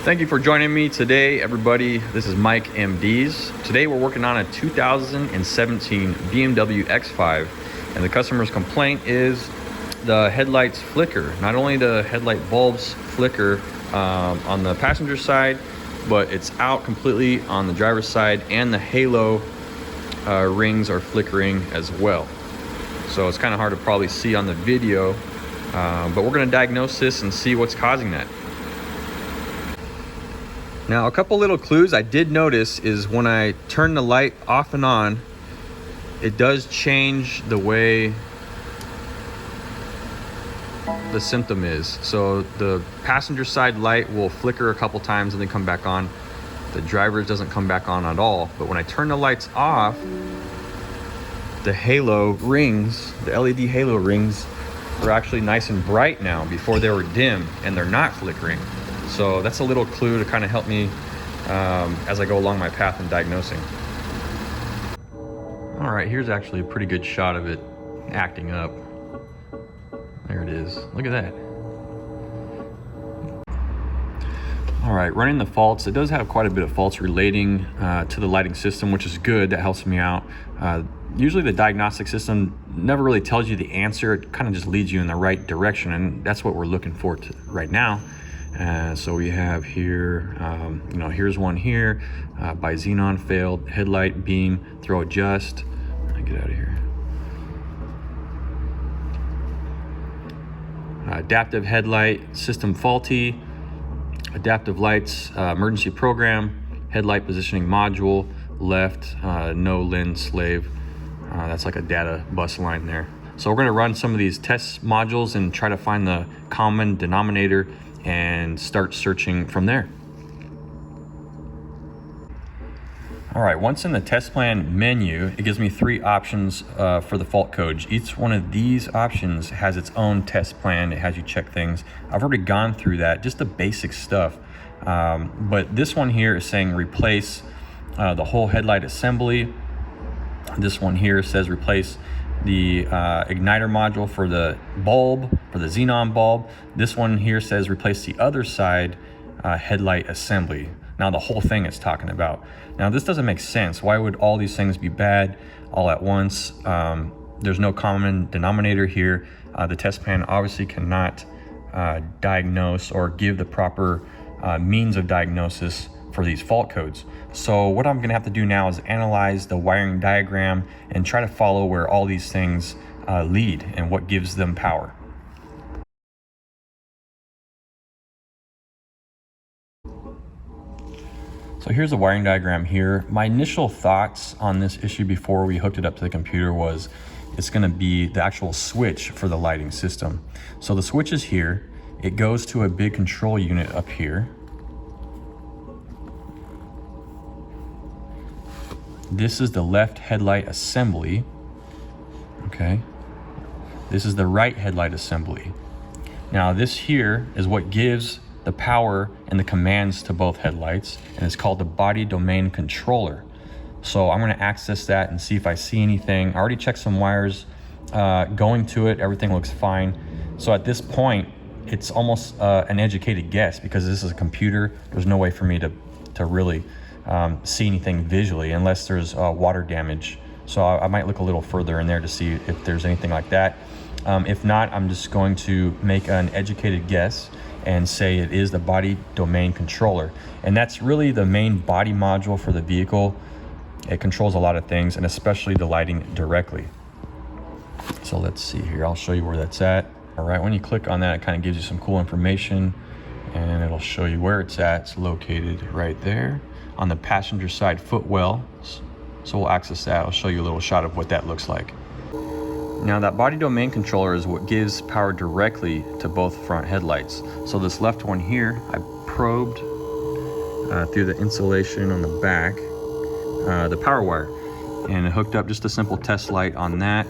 Thank you for joining me today, everybody. This is Mike MD's. Today we're working on a 2017 BMW X5, and the customer's complaint is the headlights flicker. Not only the headlight bulbs flicker on the passenger side, but it's out completely on the driver's side, and the halo rings are flickering as well. So it's kind of hard to probably see on the video, but we're going to diagnose this and see what's causing that. Now, a couple little clues I did notice is when I turn the light off and on, it does change the way the symptom is. So the passenger side light will flicker a couple times and then come back on. The driver's doesn't come back on at all. But when I turn the lights off, the halo rings, the LED halo rings, are actually nice and bright now. Before they were dim and they're not flickering. So that's a little clue to kind of help me as I go along my path in diagnosing. All right, here's actually a pretty good shot of it acting up. There it is. Look at that. All right, running the faults. It does have quite a bit of faults relating to the lighting system, which is good. That helps me out. Usually the diagnostic system never really tells you the answer. It kind of just leads you in the right direction, and that's what we're looking for right now. So we have here, here's one here, by xenon failed, headlight beam, throw adjust. Get out of here. Adaptive headlight system faulty, adaptive lights, emergency program, headlight positioning module, left, no lens slave. That's like a data bus line there. So we're gonna run some of these test modules and try to find the common denominator and start searching from there. All right, once in the test plan menu, it gives me three options for the fault codes. Each one of these options has its own test plan. It has you check things. I've already gone through that, just the basic stuff. But this one here is saying replace the whole headlight assembly. This one here says replace the igniter module for the bulb, for the xenon bulb. This one here says replace the other side headlight assembly. Now the whole thing it's talking about. Now this doesn't make sense. Why would all these things be bad all at once? There's no common denominator here. The test plan obviously cannot diagnose or give the proper means of diagnosis for these fault codes. So what I'm gonna have to do now is analyze the wiring diagram and try to follow where all these things lead and what gives them power. So here's the wiring diagram here. My initial thoughts on this issue before we hooked it up to the computer was it's gonna be the actual switch for the lighting system. So the switch is here. It goes to a big control unit up here. This is the left headlight assembly, okay? This is the right headlight assembly. Now this here is what gives the power and the commands to both headlights, and it's called the body domain controller. So I'm gonna access that and see if I see anything. I already checked some wires going to it, everything looks fine. So at this point, it's almost an educated guess because this is a computer. There's no way for me to really see anything visually unless there's water damage. So I might look a little further in there to see if there's anything like that. If not, I'm just going to make an educated guess and say it is the body domain controller. And that's really the main body module for the vehicle. It controls a lot of things, and especially the lighting directly. So let's see here, I'll show you where that's at. All right, when you click on that, it kind of gives you some cool information, and it'll show you where it's at. It's located right there on the passenger side footwell. So we'll access that. I'll show you a little shot of what that looks like. Now that body domain controller is what gives power directly to both front headlights. So this left one here, I probed through the insulation on the back, the power wire, and it hooked up just a simple test light on that.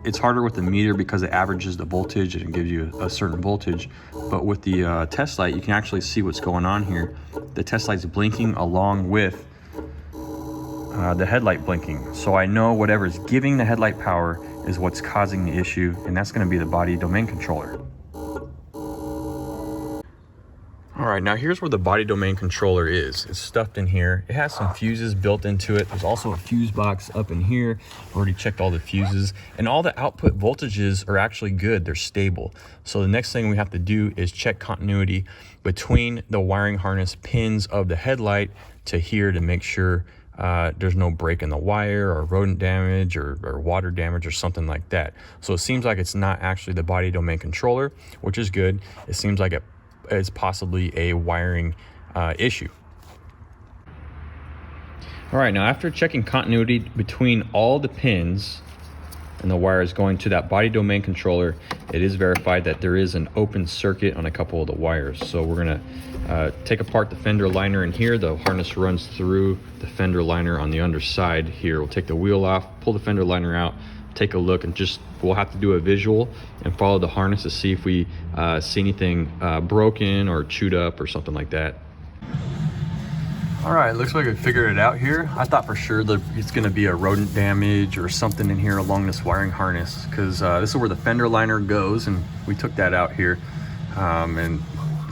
It's harder with the meter because it averages the voltage and gives you a certain voltage. But with the test light, you can actually see what's going on here. The test light's blinking along with the headlight blinking. So I know whatever's giving the headlight power is what's causing the issue, and that's gonna be the body domain controller. All right, now here's where the body domain controller is. It's stuffed in here. It has some fuses built into it. There's also a fuse box up in here. I've already checked all the fuses, and all the output voltages are actually good. They're stable. So the next thing we have to do is check continuity between the wiring harness pins of the headlight to here to make sure there's no break in the wire or rodent damage or water damage or something like that. So it seems like it's not actually the body domain controller, which is good. It seems like it's possibly a wiring issue. All right, now after checking continuity between all the pins and the wires going to that body domain controller, it is verified that there is an open circuit on a couple of the wires. So we're gonna take apart the fender liner in here. The harness runs through the fender liner on the underside here. We'll take the wheel off, pull the fender liner out, take a look, and we'll have to do a visual and follow the harness to see if we see anything broken or chewed up or something like that. All right, looks like I figured it out here. I thought for sure that it's gonna be a rodent damage or something in here along this wiring harness, because this is where the fender liner goes, and we took that out here, and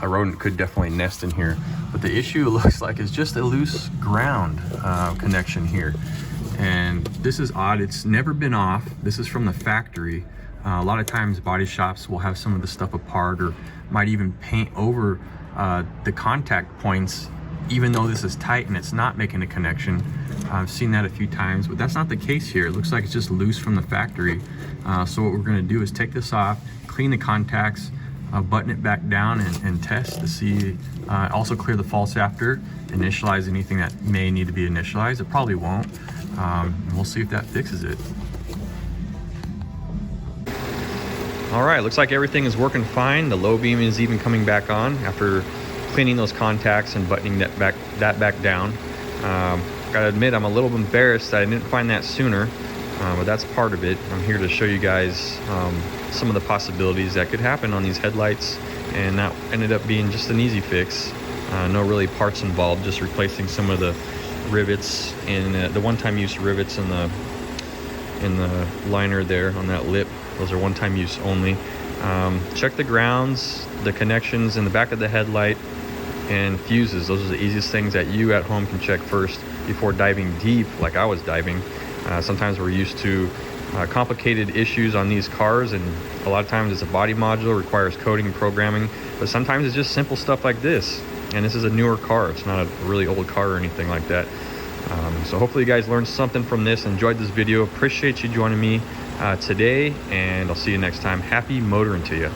a rodent could definitely nest in here. But the issue looks like is just a loose ground connection here. And this is odd, it's never been off. This is from the factory. A lot of times body shops will have some of the stuff apart or might even paint over the contact points, even though this is tight and it's not making a connection. I've seen that a few times, but that's not the case here. It looks like it's just loose from the factory. So what we're gonna do is take this off, clean the contacts, button it back down and test to see, also clear the faults after, initialize anything that may need to be initialized. It probably won't. We'll see if that fixes it. All right, looks like everything is working fine. The low beam is even coming back on after cleaning those contacts and buttoning that back down. Gotta admit, I'm a little embarrassed that I didn't find that sooner, but that's part of it. I'm here to show you guys some of the possibilities that could happen on these headlights, and that ended up being just an easy fix. No really parts involved, just replacing some of the rivets and the one-time use rivets in the liner there on that lip. Those are one-time use only. Check the grounds, the connections in the back of the headlight, and fuses. Those are the easiest things that you at home can check first before diving deep like I was diving. Sometimes we're used to complicated issues on these cars, and a lot of times it's a body module, requires coding and programming, but sometimes it's just simple stuff like this. And this is a newer car. It's not a really old car or anything like that. So hopefully you guys learned something from this, enjoyed this video. Appreciate you joining me today, and I'll see you next time. Happy motoring to you.